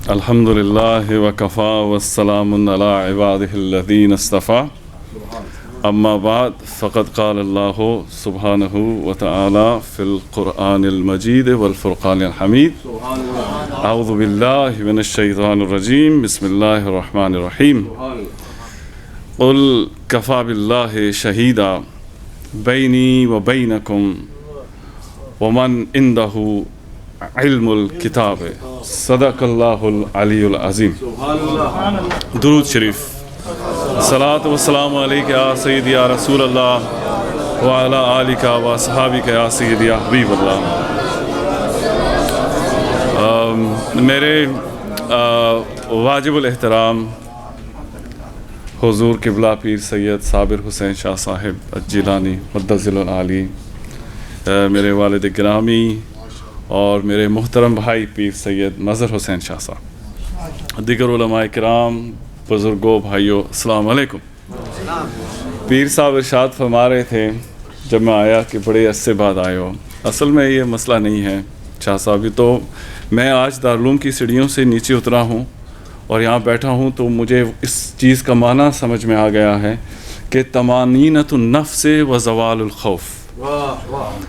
الحمدللہ وکفا والسلام علی عبادہ الذین اصطفیٰ اما بعد فقد قال اللہ سبحانہ وتعالی فی القرآن المجید والفرقان الحمید اعوذ باللہ من الشیطان الرجیم بسم اللہ الرحمن الرحیم قل کفا باللہ شہیدا بینی و بینکم ومن عندہ علم الکتاب صدق اللہ العلی العظیم. درود شریف. صلاۃ و سلام علیک یا سیدی یا رسول اللہ وعلی آلک و صحابک یا سیدی یا حبیب اللہ. میرے واجب الاحترام حضور قبلہ پیر سید صابر حسین شاہ صاحب الجیلانی مدظ العالی، میرے والد گرامی اور میرے محترم بھائی پیر سید مظہر حسین شاہ صاحب، دیگر علماء کرام، بزرگوں، بھائیوں، السلام علیکم. پیر صاحب ارشاد فرما رہے تھے جب میں آیا کہ بڑے عرصے بعد آئے ہو. اصل میں یہ مسئلہ نہیں ہے شاہ صاحب، تو میں آج دارالعلوم کی سیڑھیوں سے نیچے اترا ہوں اور یہاں بیٹھا ہوں تو مجھے اس چیز کا معنی سمجھ میں آ گیا ہے کہ طمانینۃ النفس و زوال الخوف،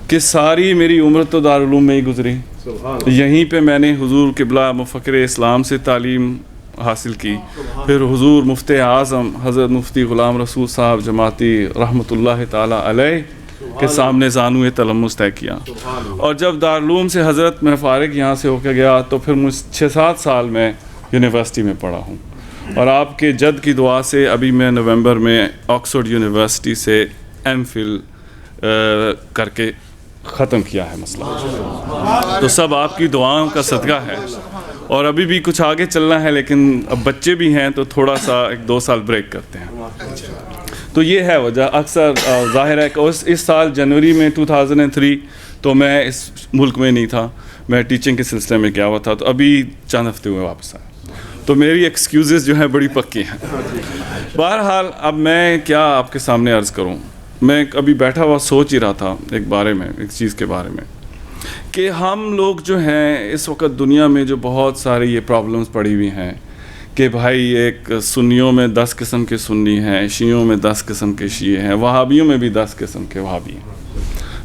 کہ ساری میری عمر تو دارالعلوم میں ہی گزری. یہیں پہ میں نے حضور قبلہ مفکر اسلام سے تعلیم حاصل کی، پھر حضور مفتی اعظم حضرت مفتی غلام رسول صاحب جماعتی رحمۃ اللہ تعالی علیہ کے سامنے زانوِ تلمس طے کیا، اور جب دارالعلوم سے حضرت میں فارغ یہاں سے ہو کے گیا تو پھر مجھ 6-7 سال میں یونیورسٹی میں پڑھا ہوں، اور آپ کے جد کی دعا سے ابھی میں نومبر میں آکسفورڈ یونیورسٹی سے ایم فل کر کے ختم کیا ہے مسئلہ. تو سب آپ کی دعاؤں کا صدقہ ہے، اور ابھی بھی کچھ آگے چلنا ہے، لیکن اب بچے بھی ہیں تو تھوڑا سا 1-2 سال بریک کرتے ہیں. تو یہ ہے وجہ. اکثر ظاہر ہے کہ اس سال جنوری میں 2003 تو میں اس ملک میں نہیں تھا، میں ٹیچنگ کے سلسلے میں گیا ہوا تھا، تو ابھی چند ہفتے ہوئے واپس آیا، تو میری ایکسکیوزز جو ہیں بڑی پکی ہیں. بہرحال اب میں کیا آپ کے سامنے عرض کروں. میں ابھی بیٹھا ہوا سوچ ہی رہا تھا ایک چیز کے بارے میں، کہ ہم لوگ جو ہیں اس وقت دنیا میں جو بہت سارے یہ پرابلمز پڑی ہوئی ہیں کہ بھائی ایک سنیوں میں 10 قسم کے سنی ہیں، شیعوں میں 10 قسم کے شیعہ ہیں، وہابیوں میں بھی 10 قسم کے وہابی ہیں.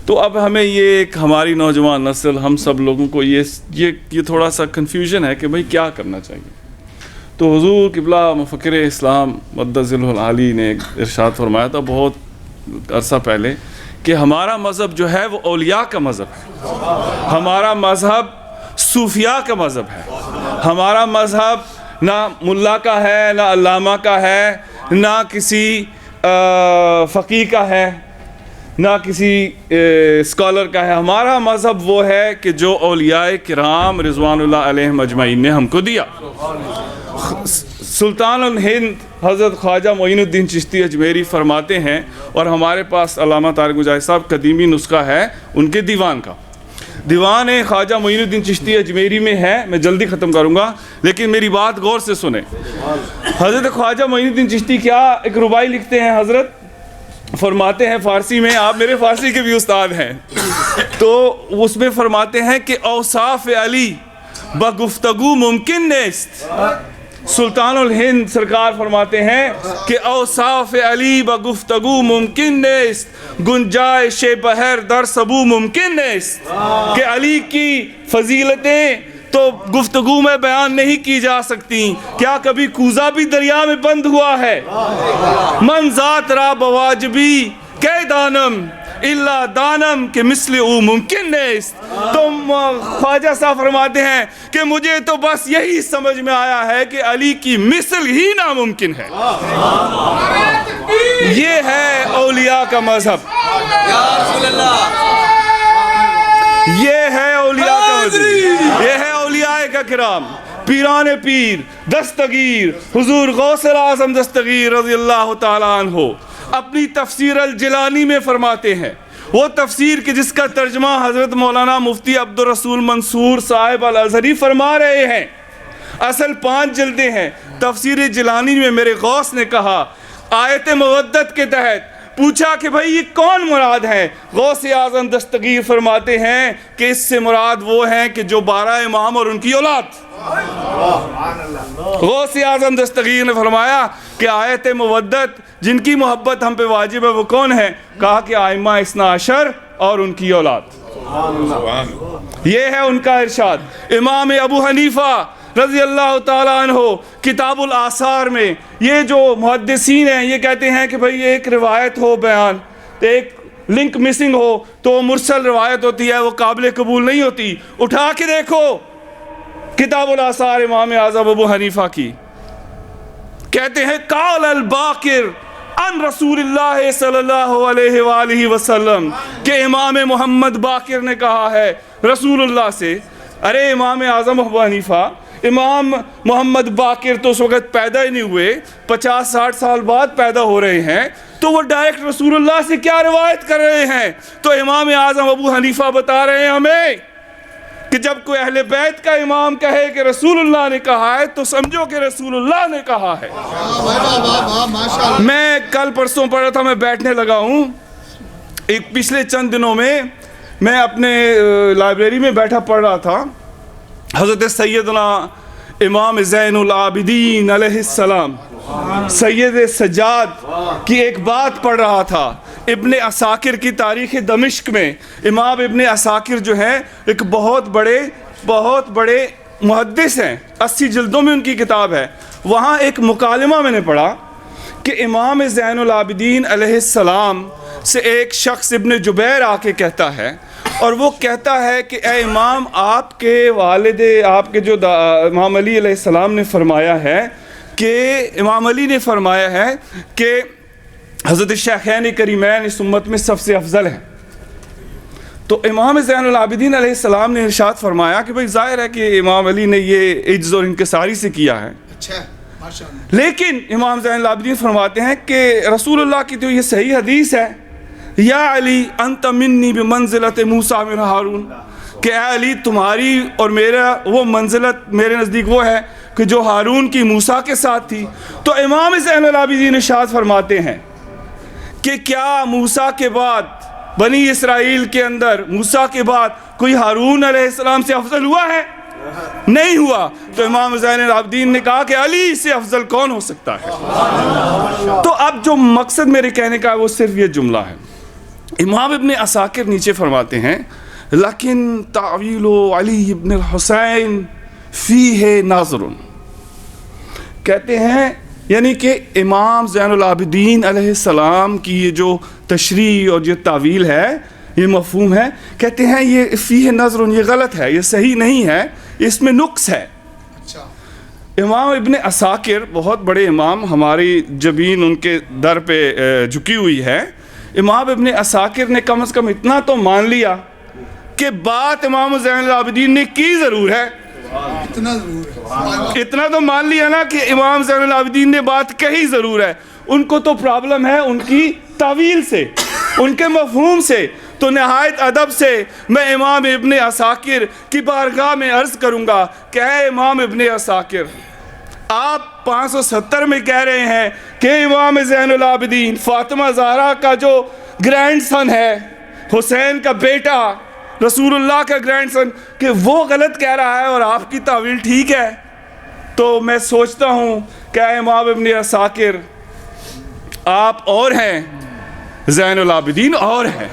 تو اب ہمیں یہ ایک ہماری نوجوان نسل، ہم سب لوگوں کو یہ تھوڑا سا کنفیوژن ہے کہ بھائی کیا کرنا چاہیے. تو حضور قبلہ مفکر اسلام مدظ العالی نے ارشاد فرمایا تھا بہت عرصہ پہلے کہ ہمارا مذہب جو ہے وہ اولیاء کا مذہب ہے، ہمارا مذہب صوفیاء کا مذہب ہے، ہمارا مذہب نہ ملا کا ہے، نہ علامہ کا ہے، نہ کسی فقیہ کا ہے، نہ کسی اسکالر کا ہے. ہمارا مذہب وہ ہے کہ جو اولیاء کرام رضوان اللہ علیہم اجمعین نے ہم کو دیا. سلطان الہند حضرت خواجہ معین الدین چشتی اجمیری فرماتے ہیں، اور ہمارے پاس علامہ طارق مجاہد صاحب قدیمی نسخہ ہے ان کے دیوان کا. دیوان خواجہ معین الدین چشتی اجمیری میں ہے، میں جلدی ختم کروں گا لیکن میری بات غور سے سنیں. حضرت خواجہ معین الدین چشتی کیا ایک ربائی لکھتے ہیں، حضرت فرماتے ہیں فارسی میں، آپ میرے فارسی کے بھی استاد ہیں، تو اس میں فرماتے ہیں کہ اوصاف علی بگفتگو ممکن نیست. سلطان الہند سرکار فرماتے ہیں کہ اوصاف علی بگفتگو ممکن نیست، گنجائش بحر در سبو ممکن نیست. کہ علی کی فضیلتیں تو گفتگو میں بیان نہیں کی جا سکتی. کیا کبھی کوزہ بھی دریا میں بند ہوا ہے؟ من ذات را بواجبی کہ دانم الا دانم کہ مثل او ممکن نیست. تو خواجہ صاحب فرماتے ہیں کہ مجھے تو بس یہی سمجھ میں آیا ہے کہ علی کی مثل ہی ناممکن ہے. یہ ہے اولیاء کا مذہب، یہ ہے اولیاء کا مذہب، یہ ہے اولیاء کا کرام. پیران پیر دستگیر حضور غوث الاعظم دستگیر رضی اللہ تعالیٰ عنہ اپنی تفسیر الجیلانی میں فرماتے ہیں، وہ تفسیر کہ جس کا ترجمہ حضرت مولانا مفتی عبدالرسول منصور صاحب الازہری فرما رہے ہیں. اصل 5 جلدیں ہیں. تفسیر جیلانی میں میرے غوث نے کہا آیت مودت کے تحت پوچھا کہ بھائی یہ کون مراد ہے؟ غوث اعظم دستگیر فرماتے ہیں کہ اس سے مراد وہ ہیں کہ جو 12 امام اور ان کی اولاد۔ غوث اعظم دستگیر نے فرمایا کہ آیت مودت جن کی محبت ہم پہ واجب ہے وہ کون ہے؟ کہا کہ ائمہ اثنا عشر اور ان کی اولاد۔ یہ ہے ان کا ارشاد۔ امام ابو حنیفہ رضی اللہ تعالیٰ عنہ کتاب الآثار میں یہ جو محدثین ہیں یہ کہتے ہیں کہ بھئی ایک روایت ہو بیان، ایک لنک مسنگ ہو تو وہ مرسل روایت ہوتی ہے، وہ قابل قبول نہیں ہوتی۔ اٹھا کے دیکھو کتاب الآثار امام اعظم ابو حنیفہ کی، کہتے ہیں قال الباقر عن رسول اللہ صلی اللہ علیہ وآلہ وسلم، کہ امام محمد باقر نے کہا ہے رسول اللہ سے۔ ارے امام اعظم ابو حنیفہ، امام محمد باقر تو اس وقت پیدا ہی نہیں ہوئے، 50-60 سال بعد پیدا ہو رہے ہیں، تو وہ ڈائریکٹ رسول اللہ سے کیا روایت کر رہے ہیں؟ تو امام اعظم ابو حنیفہ بتا رہے ہیں ہمیں کہ جب کوئی اہل بیت کا امام کہے کہ رسول اللہ نے کہا ہے تو سمجھو کہ رسول اللہ نے کہا ہے۔ میں کل پرسوں پڑھ رہا تھا، میں بیٹھنے لگا ہوں، ایک پچھلے چند دنوں میں اپنے لائبریری میں بیٹھا پڑھ رہا تھا، حضرت سیدنا امام زین العابدین علیہ السلام سید سجاد کی ایک بات پڑھ رہا تھا۔ ابن عساکر کی تاریخ دمشق میں امام ابن عساکر جو ہیں ایک بہت بڑے محدث ہیں، 80 جلدوں میں ان کی کتاب ہے۔ وہاں ایک مکالمہ میں نے پڑھا کہ امام زین العابدین علیہ السلام سے ایک شخص ابن جبیر آ کے کہتا ہے، اور وہ کہتا ہے کہ اے امام، آپ کے والد، آپ کے جو امام علی علیہ السلام نے فرمایا ہے کہ امام علی نے فرمایا ہے کہ حضرت شیخین کریمین اس امت میں سب سے افضل ہیں۔ تو امام زین العابدین علیہ السلام نے ارشاد فرمایا کہ بھئی ظاہر ہے کہ امام علی نے یہ عجز اور انکساری سے کیا ہے، لیکن امام زین العابدین فرماتے ہیں کہ رسول اللہ کی تو یہ صحیح حدیث ہے، یا علی انت منی بمنزلت موسیٰ من ہارون، کہ اے علی تمہاری اور میرا وہ منزلت میرے نزدیک وہ ہے کہ جو ہارون کی موسیٰ کے ساتھ تھی۔ تو امام زین العابدین ارشاد فرماتے ہیں کہ کیا موسیٰ کے بعد بنی اسرائیل کے اندر موسیٰ کے بعد کوئی ہارون علیہ السلام سے افضل ہوا ہے؟ نہیں ہوا۔ تو امام زین العابدین نے کہا کہ علی سے افضل کون ہو سکتا ہے؟ تو اب جو مقصد میرے کہنے کا ہے وہ صرف یہ جملہ ہے۔ امام ابن عساکر نیچے فرماتے ہیں لیکن تعویل علی ابن الحسین فیہ ناظر، کہتے ہیں یعنی کہ امام زین العابدین علیہ السلام کی یہ جو تشریح اور یہ تعویل ہے، یہ مفہوم ہے، کہتے ہیں یہ فیہ نظر، یہ غلط ہے، یہ صحیح نہیں ہے، اس میں نقص ہے۔ امام ابن عساکر بہت بڑے امام، ہماری جبین ان کے در پہ جھکی ہوئی ہے۔ امام ابن عساکر نے کم از کم اتنا تو مان لیا کہ بات امام زین العابدین نے کی ضرور ہے، اتنا تو مان لیا نا کہ امام زین العابدین نے بات کہی ضرور ہے۔ ان کو تو پرابلم ہے ان کی تعویل سے، ان کے مفہوم سے۔ تو نہایت ادب سے میں امام ابن عساکر کی بارگاہ میں عرض کروں گا کہ اے امام ابن عساکر، آپ 570 میں کہہ رہے ہیں کہ امام زین العابدین فاطمہ زہرا کا جو گرینڈ سن ہے، حسین کا بیٹا، رسول اللہ کا گرینڈ سن، کہ وہ غلط کہہ رہا ہے اور آپ کی تعویل ٹھیک ہے۔ تو میں سوچتا ہوں کہ اے امام ابن عساکر، آپ اور ہیں، زین العابدین اور ہیں،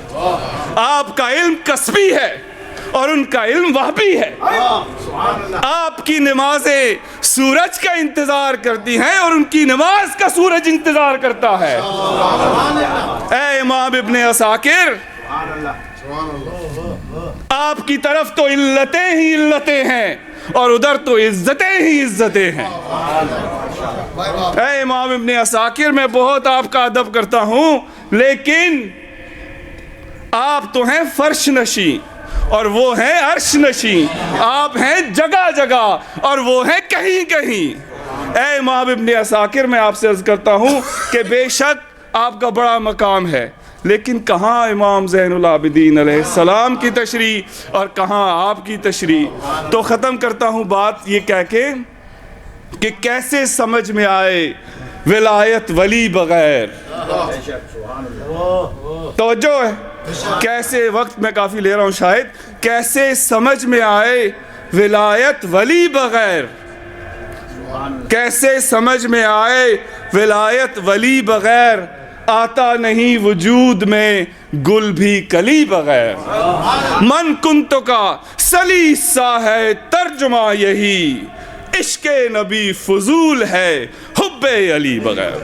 آپ کا علم کسبی ہے اور ان کا علم وہبی ہے۔ آپ کی نمازیں سورج کا انتظار کرتی ہیں اور ان کی نماز کا سورج انتظار کرتا ہے۔ اے امام ابن عساکر، آپ کی طرف تو علتیں ہی علتیں ہیں اور ادھر تو عزتیں ہی عزتیں ہیں۔ اے امام ابن عساکر، میں بہت آپ کا ادب کرتا ہوں، لیکن آپ تو ہیں فرش نشیں اور وہ ہیں عرش نشیں، آپ ہیں جگہ جگہ اور وہ ہیں کہیں کہیں۔ اے امام ابن عساکر، میں آپ سے عرض کرتا ہوں کہ بے شک آپ کا بڑا مقام ہے، لیکن کہاں امام زین العابدین علیہ السلام کی تشریح اور کہاں آپ کی تشریح؟ تو ختم کرتا ہوں بات یہ کہہ کے کہ کیسے سمجھ میں آئے ولایت ولی بغیر۔ توجہ ہے. کیسے وقت میں کافی لے رہا ہوں شاید, کیسے سمجھ میں آئے ولایت ولی بغیر, کیسے سمجھ میں آئے ولایت ولی بغیر, آتا نہیں وجود میں گل بھی کلی بغیر. من کنتو کا سلیسا ہے ترجمہ یہی, عشق نبی فضول ہے حب علی بغیر.